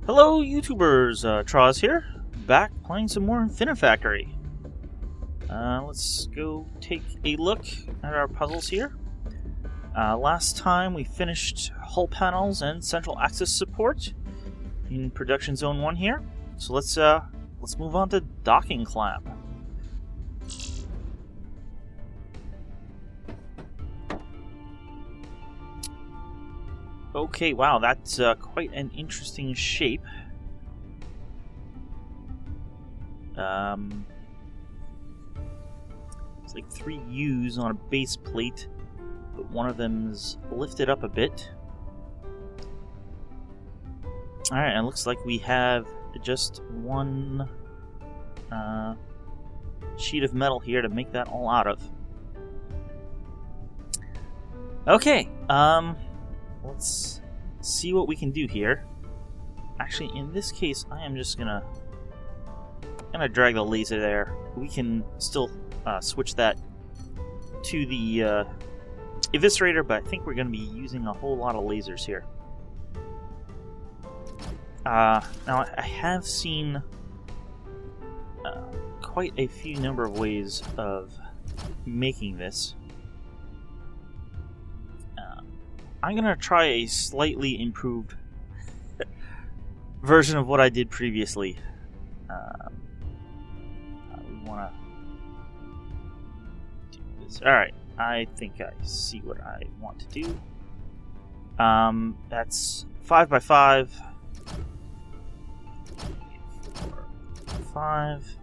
Hello YouTubers, Troz here, back playing some more Infinifactory. Let's go take a look at our puzzles here. Last time we finished hull panels and central axis support in production zone 1 here. So let's move on to docking clamp. Okay, wow, that's quite an interesting shape. It's like 3 U's on a base plate, but one of them's lifted up a bit. Alright, and it looks like we have just one sheet of metal here to make that all out of. Okay, let's see what we can do here. Actually, in this case, I am just gonna drag the laser there. We can still switch that to the eviscerator, but I think we're gonna be using a whole lot of lasers here. Now, I have seen quite a few number of ways of making this. I'm gonna try a slightly improved version of what I did previously. We wanna do this. Alright, I think I see what I want to do. That's 5 by 5. 4, 5.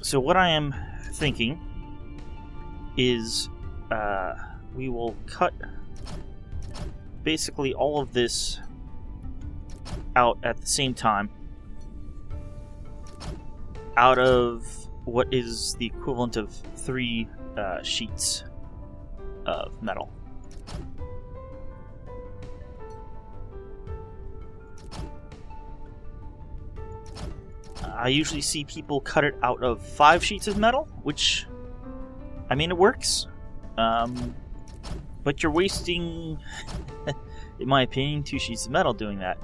So what I am thinking is we will cut basically all of this out at the same time out of what is the equivalent of 3 sheets of metal. I usually see people cut it out of 5 sheets of metal, which, I mean, it works. But you're wasting, in my opinion, 2 sheets of metal doing that.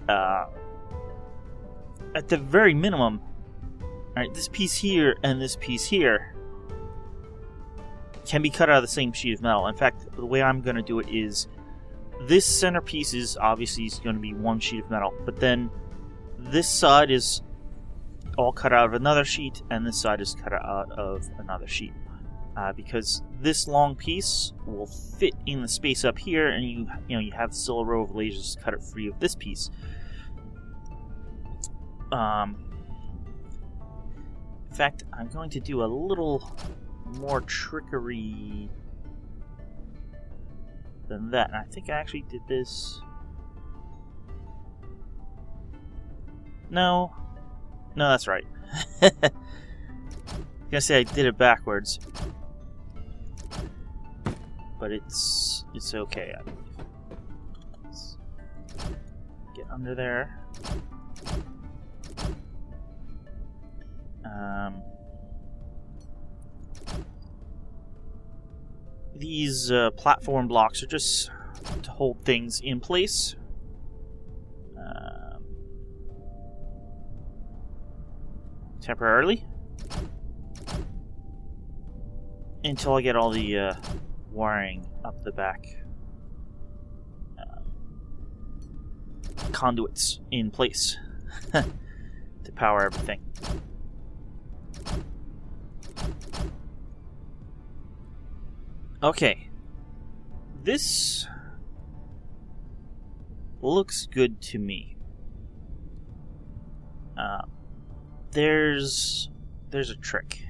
At the very minimum, alright, this piece here and this piece here can be cut out of the same sheet of metal. In fact, the way I'm going to do it is this centerpiece is obviously going to be 1 sheet of metal, but then this side is all cut out of another sheet, and this side is cut out of another sheet. Because this long piece will fit in the space up here, and you have still a row of lasers to cut it free of this piece. In fact, I'm going to do a little more trickery than that. And I think I actually did this. No, that's right. I was gonna say I did it backwards, but it's okay. Let's get under there. These platform blocks are just to hold things in place. Temporarily, until I get all the wiring up the back, conduits in place to power everything. Okay, this looks good to me. There's a trick.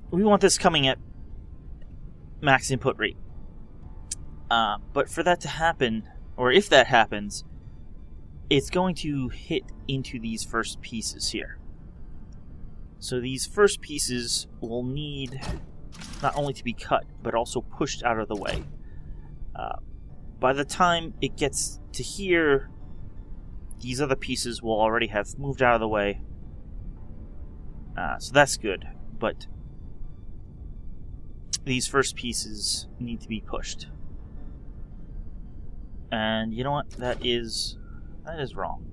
We want this coming at max input rate. But for that to happen, or if that happens, it's going to hit into these first pieces here. So these first pieces will need not only to be cut, but also pushed out of the way. By the time it gets to here, these other pieces will already have moved out of the way. So that's good. But these first pieces need to be pushed. And you know what? That is wrong.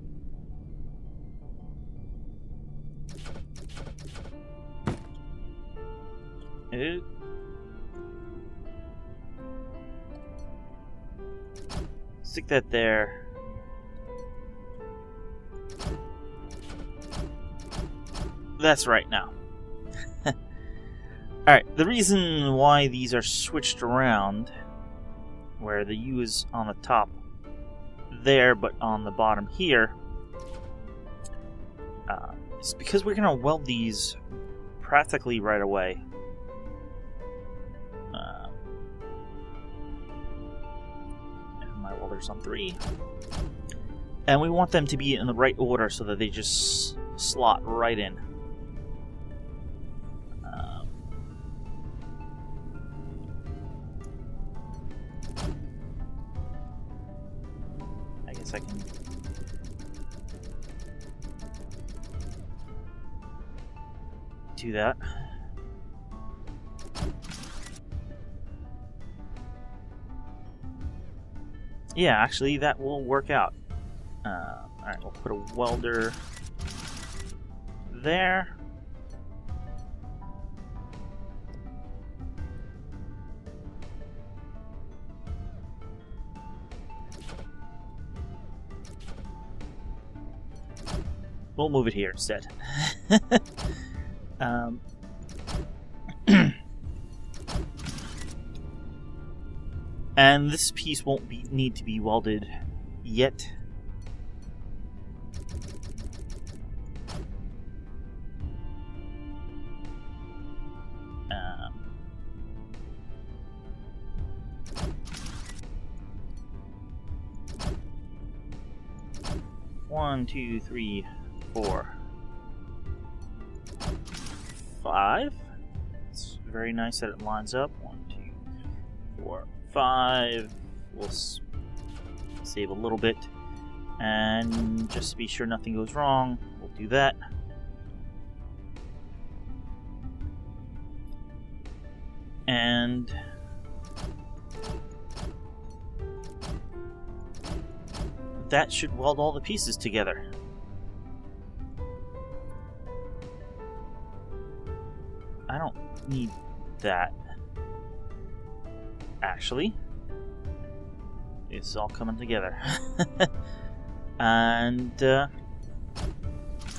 Stick that there. That's right now. Alright, the reason why these are switched around, where the U is on the top there, but on the bottom here, is because we're going to weld these practically right away. And my welder's on 3. And we want them to be in the right order so that they just slot right in. I can do that. Yeah, actually, that will work out. Alright, we'll put a welder there. We'll move it here instead. And this piece won't need to be welded yet. One, two, three, 4, 5. It's very nice that it lines up. 1, 2, 4, 5. We'll save a little bit, and just to be sure nothing goes wrong, we'll do that. And that should weld all the pieces together. I don't need that. Actually, it's all coming together. And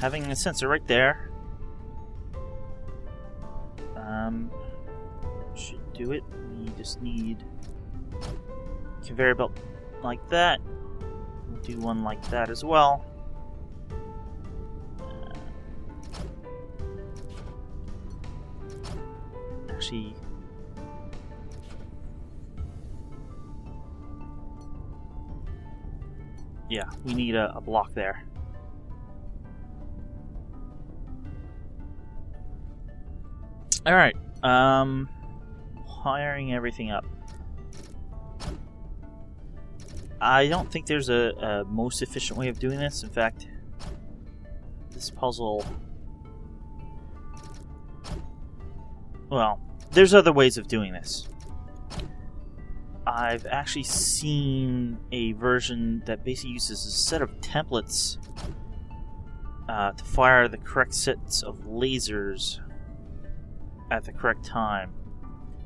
having a sensor right there should do it. We just need a conveyor belt like that. We'll do one like that as well. Actually, yeah, we need a block there. Alright, wiring everything up. I don't think there's a most efficient way of doing this. In fact, this puzzle... Well, there's other ways of doing this. I've actually seen a version that basically uses a set of templates to fire the correct sets of lasers at the correct time.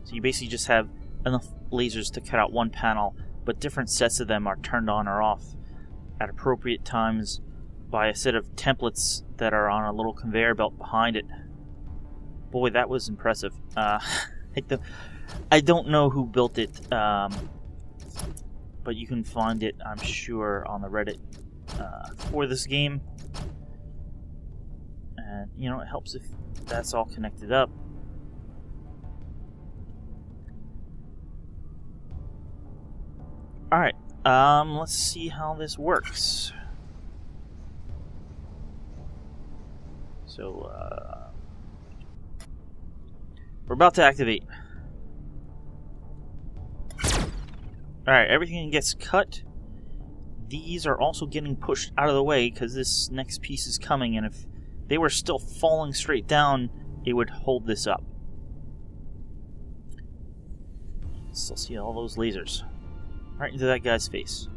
So you basically just have enough lasers to cut out one panel, but different sets of them are turned on or off at appropriate times by a set of templates that are on a little conveyor belt behind it. Boy, that was impressive. I don't know who built it, but you can find it, I'm sure, on the Reddit for this game. And, you know, it helps if that's all connected up. Alright, let's see how this works. So, we're about to activate. Alright, everything gets cut. These are also getting pushed out of the way because this next piece is coming, and if they were still falling straight down, it would hold this up. Still see all those lasers. Right into that guy's face.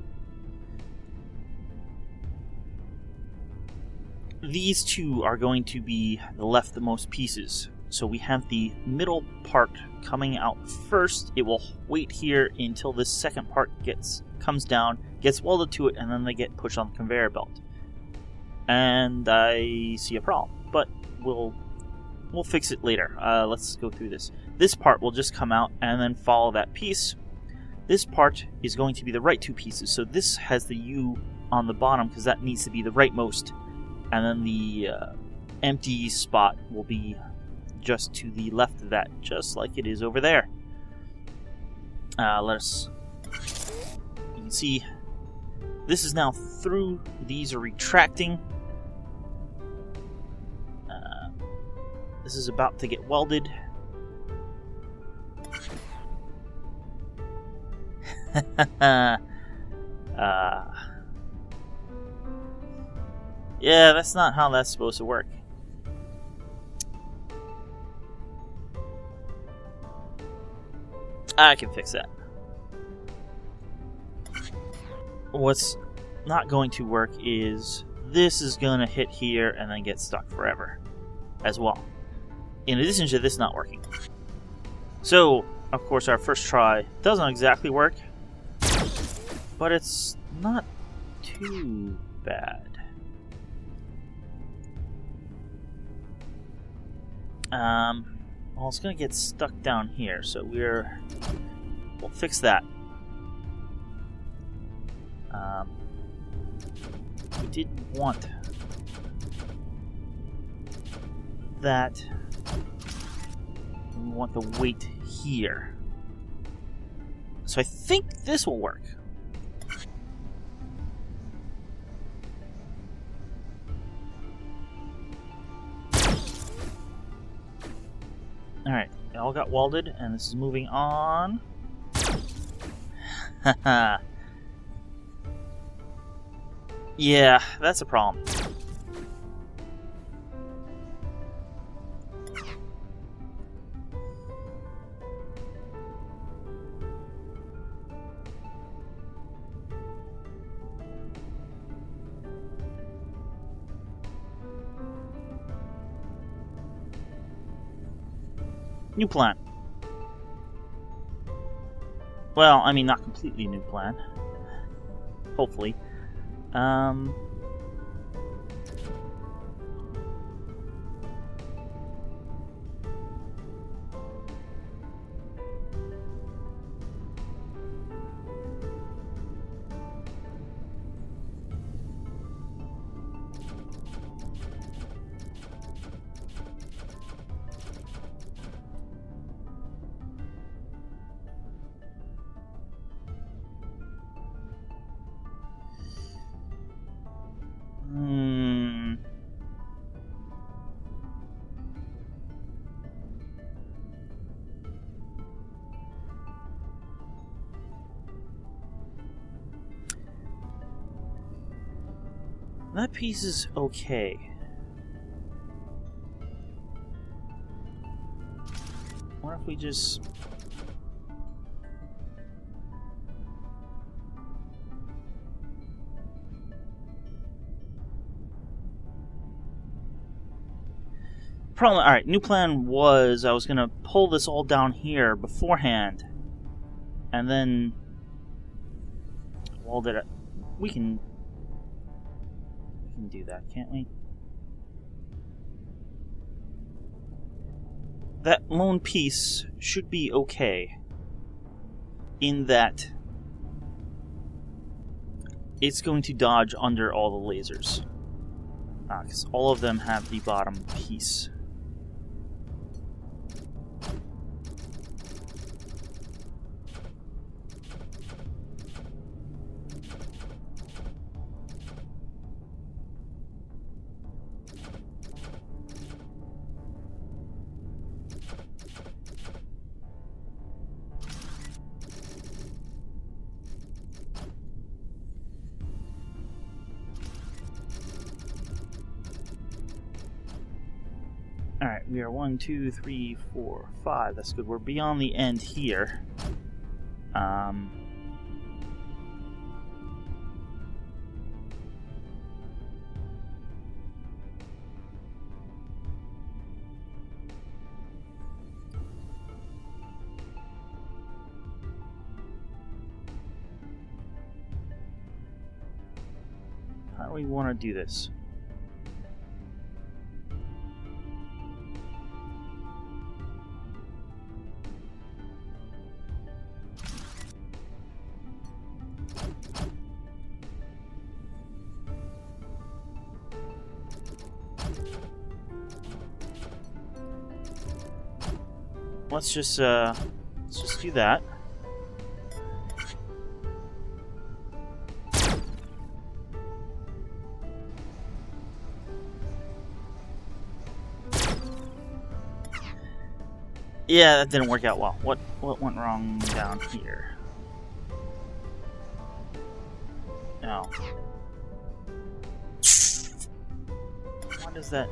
These two are going to be the leftmost pieces. So we have the middle part coming out first. It will wait here until this second part comes down, gets welded to it, and then they get pushed on the conveyor belt. And I see a problem, but we'll fix it later. Let's go through this. This part will just come out and then follow that piece. This part is going to be the right two pieces. So this has the U on the bottom because that needs to be the rightmost. And then the empty spot will be just to the left of that, just like it is over there. You can see this is now through. These are retracting. This is about to get welded. Yeah, that's not how that's supposed to work. I can fix that. What's not going to work is this is going to hit here and then get stuck forever as well. In addition to this not working. So, of course, our first try doesn't exactly work, but it's not too bad. Well, it's going to get stuck down here, so we'll fix that. We didn't want that. We want the weight here. So I think this will work. Alright, it all got welded, and this is moving on. Haha. Yeah, that's a problem. New plan. Well, I mean, not completely new plan. Hopefully. That piece is okay. What if we just... Problem, alright, new plan was I was gonna pull this all down here beforehand and then weld it up. We can do that, can't we? That lone piece should be okay in that it's going to dodge under all the lasers because all of them have the bottom piece. Alright, we are 1, 2, 3, 4, 5. That's good. We're beyond the end here. Um, how do we want to do this? Let's just do that. Yeah, that didn't work out well. What went wrong down here? Oh. What is that?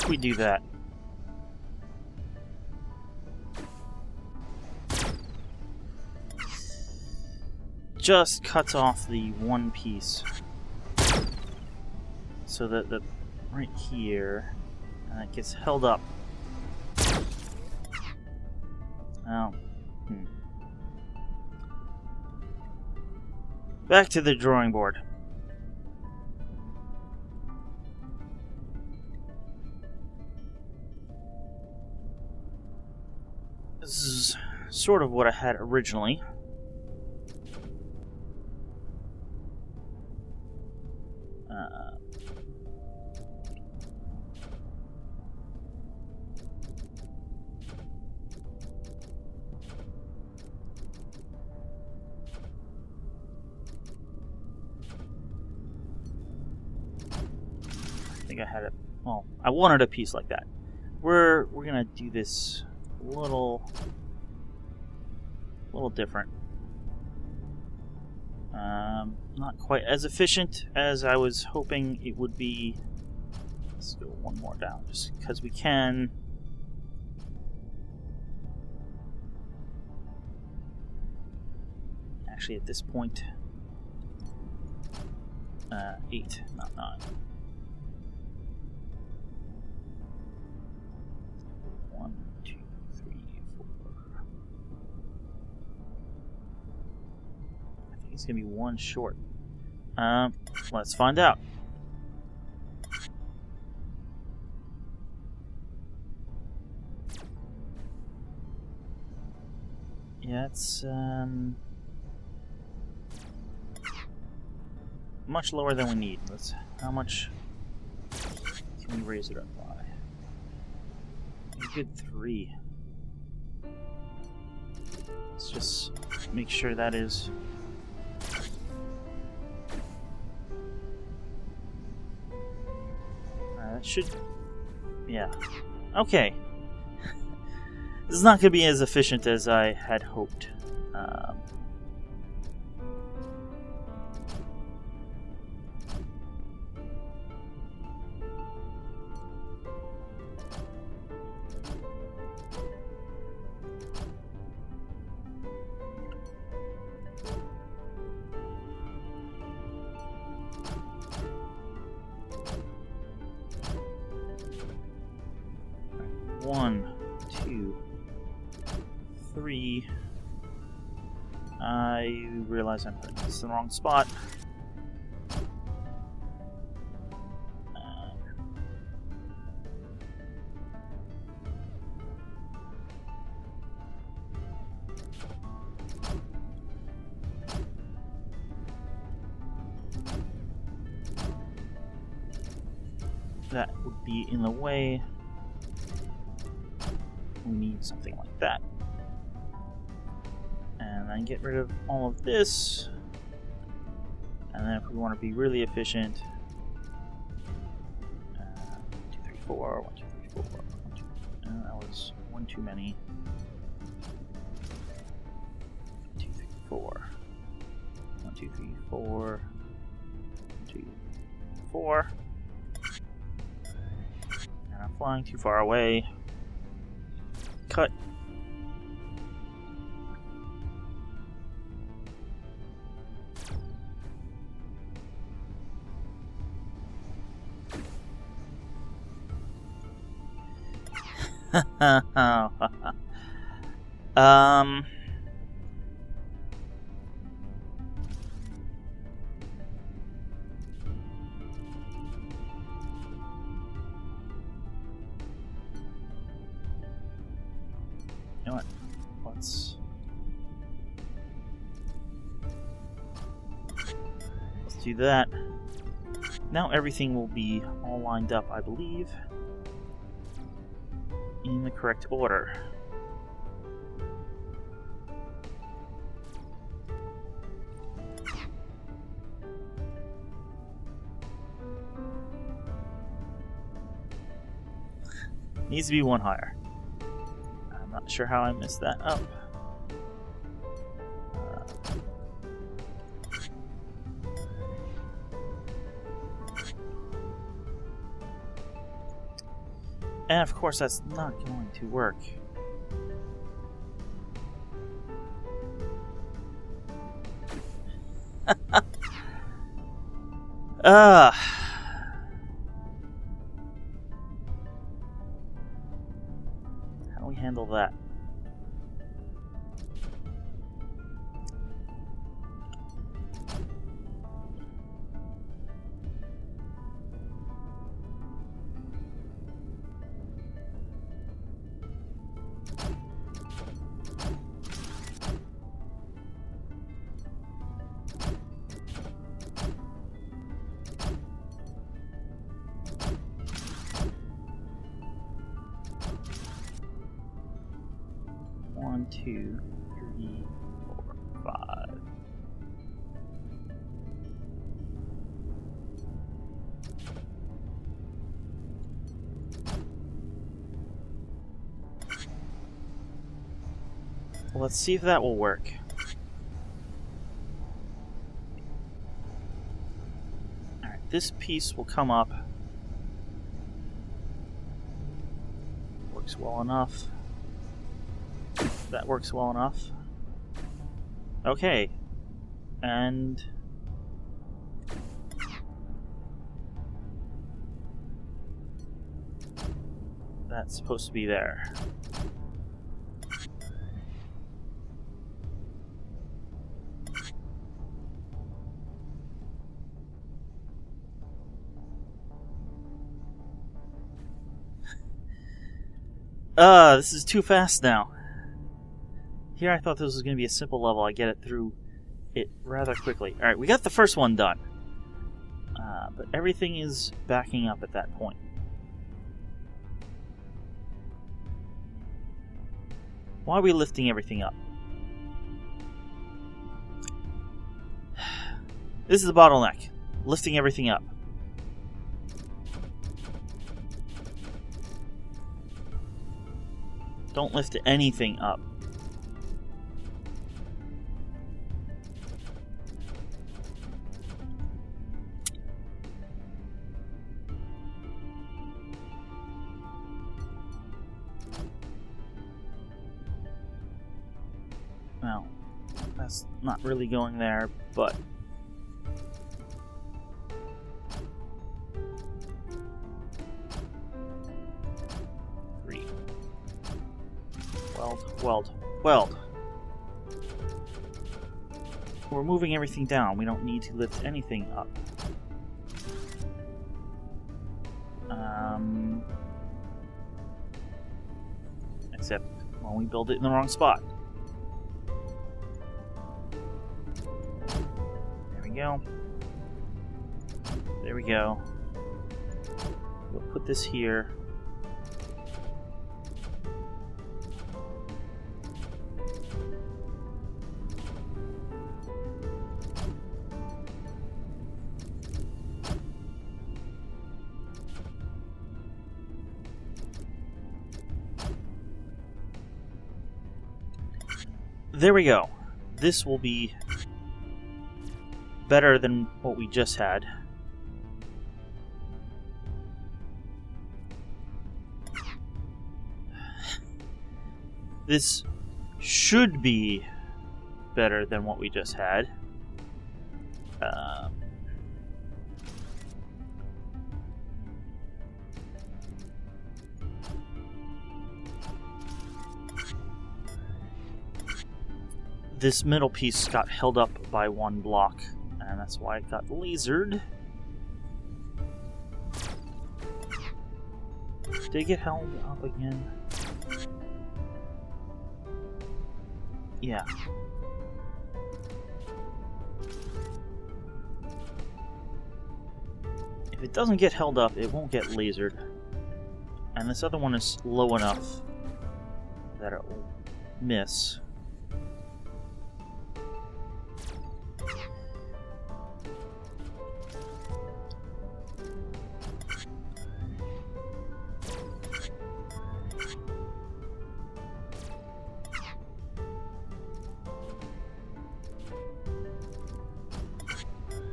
We do that. Just cuts off the one piece, so that the right here, and it gets held up. Oh. Back to the drawing board. This is sort of what I had originally. I think I had it. Well, I wanted a piece like that. We're gonna do this a little different. Not quite as efficient as I was hoping it would be. Let's go one more down, just because we can. Actually, at this point, 8, not 9. 1, 2, 3, 4. I think it's gonna be one short. Let's find out. Yeah, it's much lower than we need. How much can we raise it up by? A good 3. Let's just make sure that is. That should. Yeah. Okay. This is not going to be as efficient as I had hoped. One, 2, 3. I realize I'm putting this in the wrong spot. That would be in the way. We need something like that. And then get rid of all of this. And then if we want to be really efficient, 1, 2, 3, 4, 1, 2, 3, 4, 1, 2, that was one too many. 1, 2, 3, 4. 1, 2, 3, 4. 1, 2, 4. And I'm flying too far away. Cut. You know what? Let's do that. Now everything will be all lined up, I believe, in the correct order. Needs to be one higher. I'm not sure how I messed that up. And of course that's not going to work. How do we handle that? One, 2, 3, 4, 5. Well, let's see if that will work. Alright, this piece will come up. Works well enough. That works well enough. Okay. And that's supposed to be there. This is too fast now. Here I thought this was going to be a simple level. I get it through it rather quickly. Alright, we got the first one done. But everything is backing up at that point. Why are we lifting everything up? This is the bottleneck. Lifting everything up. Don't lift anything up. Well, that's not really going there, but... Weld. We're moving everything down. We don't need to lift anything up. Except when we build it in the wrong spot. There we go. There we go. We'll put this here. There we go. This will be better than what we just had. This should be better than what we just had. This middle piece got held up by one block, and that's why it got lasered. Did it get held up again? Yeah. If it doesn't get held up, it won't get lasered. And this other one is low enough that it will miss.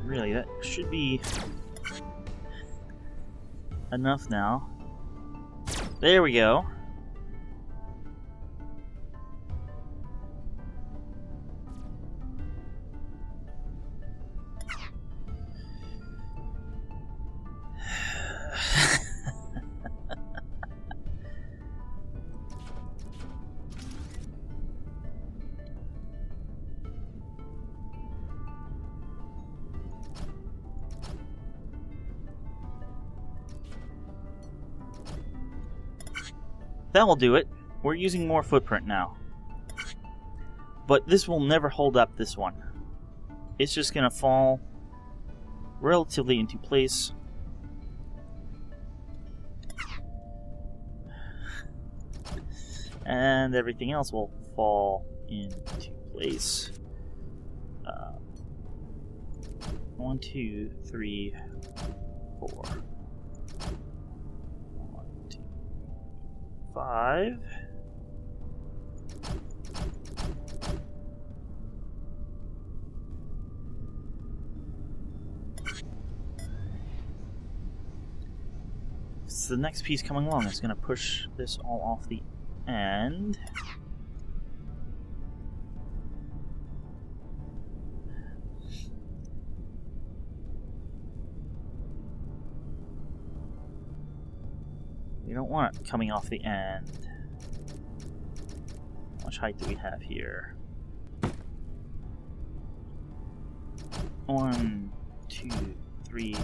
Really, that should be enough now. There we go. That will do it. We're using more footprint now. But this will never hold up this one. It's just going to fall relatively into place. And everything else will fall into place. 1, 2, 3, 4. 5. So the next piece coming along is going to push this all off the end. You don't want it coming off the end. How much height do we have here? 1, 2, 3,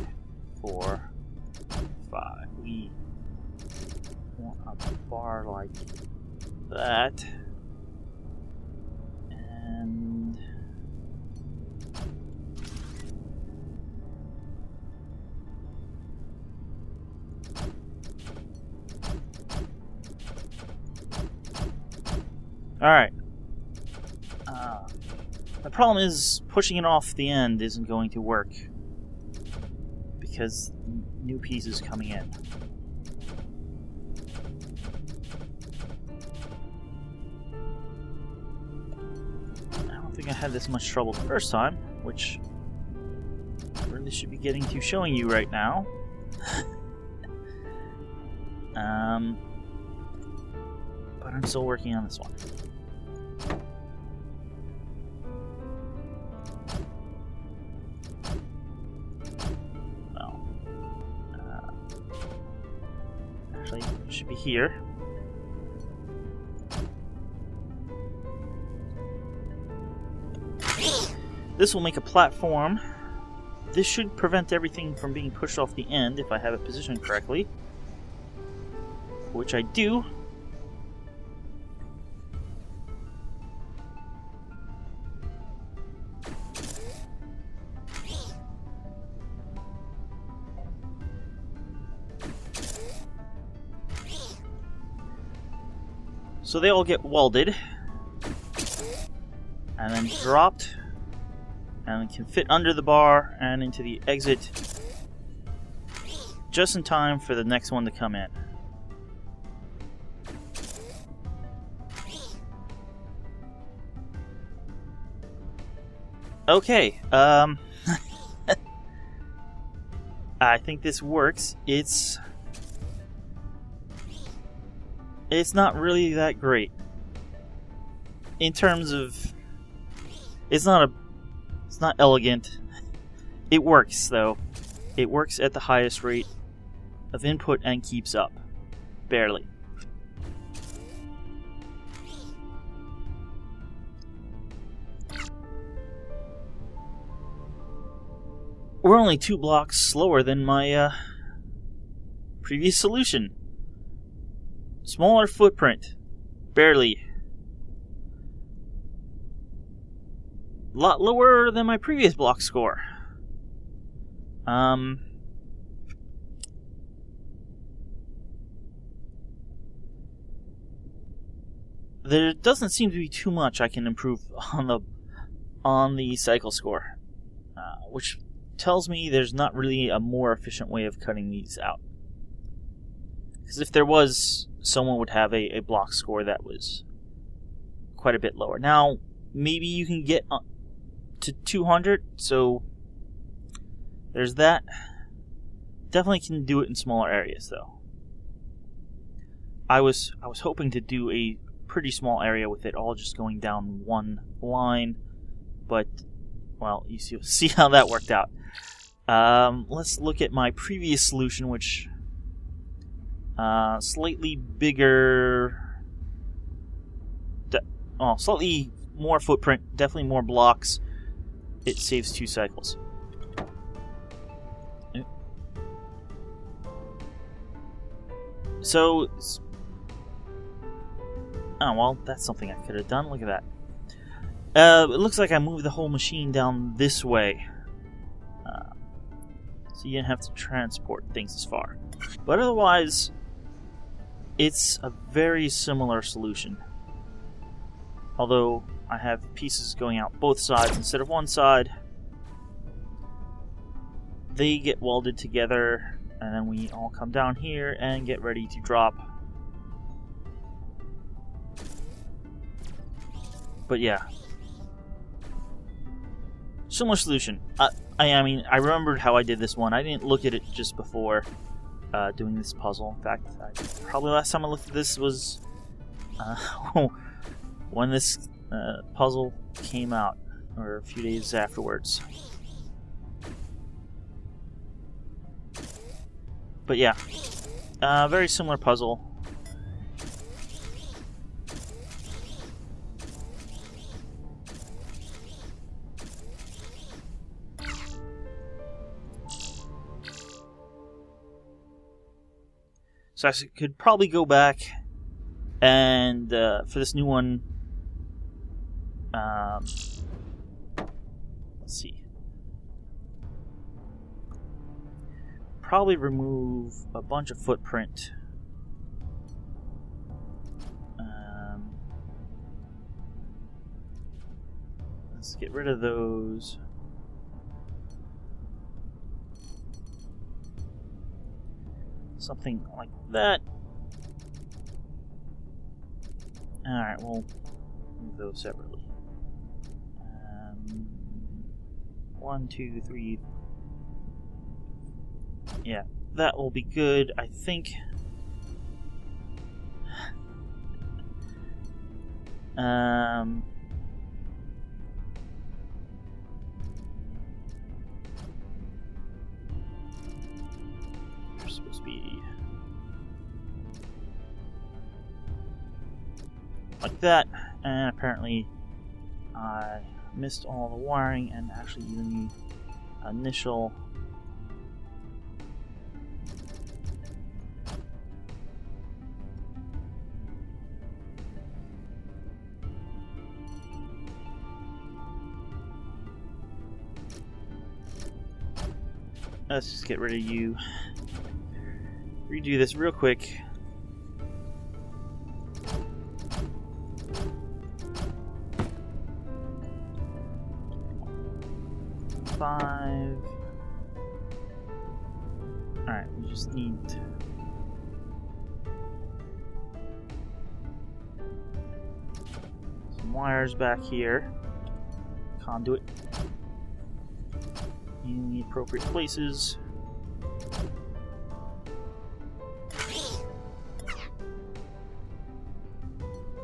4, 5. We want a bar like that. And alright. The problem is pushing it off the end isn't going to work because new pieces coming in. I don't think I had this much trouble the first time, which I really should be getting to showing you right now. But I'm still working on this one. Actually, it should be here. This will make a platform. This should prevent everything from being pushed off the end if I have it positioned correctly. Which I do. So they all get welded and then dropped and can fit under the bar and into the exit just in time for the next one to come in. Okay, I think this works. It's not really that great. In terms of... It's not elegant. It works, though. It works at the highest rate of input and keeps up. Barely. We're only 2 blocks slower than my previous solution. Smaller footprint. Barely. A lot lower than my previous block score. There doesn't seem to be too much I can improve on the cycle score, which tells me there's not really a more efficient way of cutting these out. Because if there was, someone would have a block score that was quite a bit lower. Now, maybe you can get to 200, so there's that. Definitely can do it in smaller areas, though. I was hoping to do a pretty small area with it all just going down one line, but, well, you see how that worked out. Let's look at my previous solution, which slightly bigger, slightly more footprint, definitely more blocks. It saves 2 cycles. So, oh well, that's something I could have done. Look at that. It looks like I moved the whole machine down this way, so you didn't have to transport things as far. But otherwise, it's a very similar solution. Although I have pieces going out both sides instead of one side. They get welded together, and then we all come down here and get ready to drop. But yeah, similar solution. I mean, I remembered how I did this one. I didn't look at it just before doing this puzzle. In fact, probably last time I looked at this was when this puzzle came out, or a few days afterwards. But yeah, very similar puzzle. So I could probably go back and, for this new one, let's see. Probably remove a bunch of footprint. Let's get rid of those. Something like that. Alright, we'll move those separately. 1, 2, 3. Yeah, that will be good, I think. Supposed to be like that, and apparently I missed all the wiring and actually even the initial let's just get rid of you. Redo this real quick. Five. Alright, we just need some wires back here. Conduit. in the appropriate places.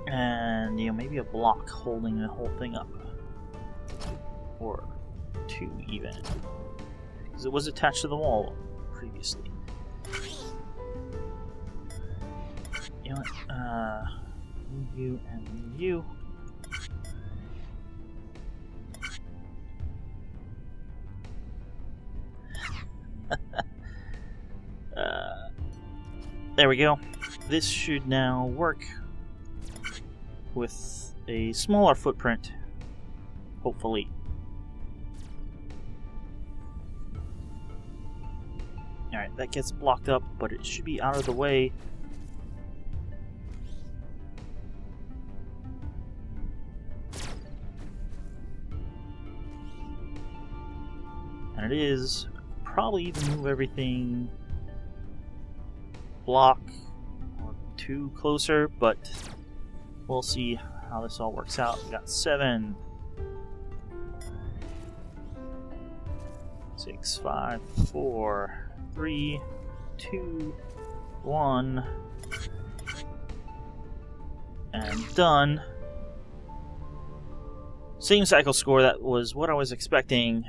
And, maybe a block holding the whole thing up. Or two, even. Because it was attached to the wall previously. You know what? You and you. There we go. This should now work with a smaller footprint, hopefully. Alright, that gets blocked up, but it should be out of the way. And it is. Probably even move everything block or two closer, but we'll see how this all works out. We got 7, 6, 5, 4, 3, 2, 1, and done. Same cycle score. That was what I was expecting,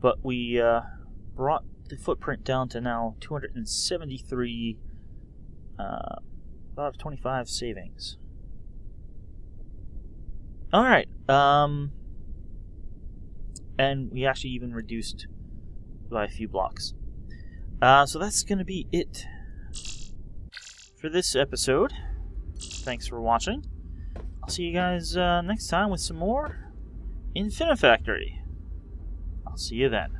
but we brought the footprint down to now 273 out of 25 savings. Alright, and we actually even reduced by a few blocks. So that's going to be it for this episode. Thanks for watching. I'll see you guys next time with some more Infinifactory. I'll see you then.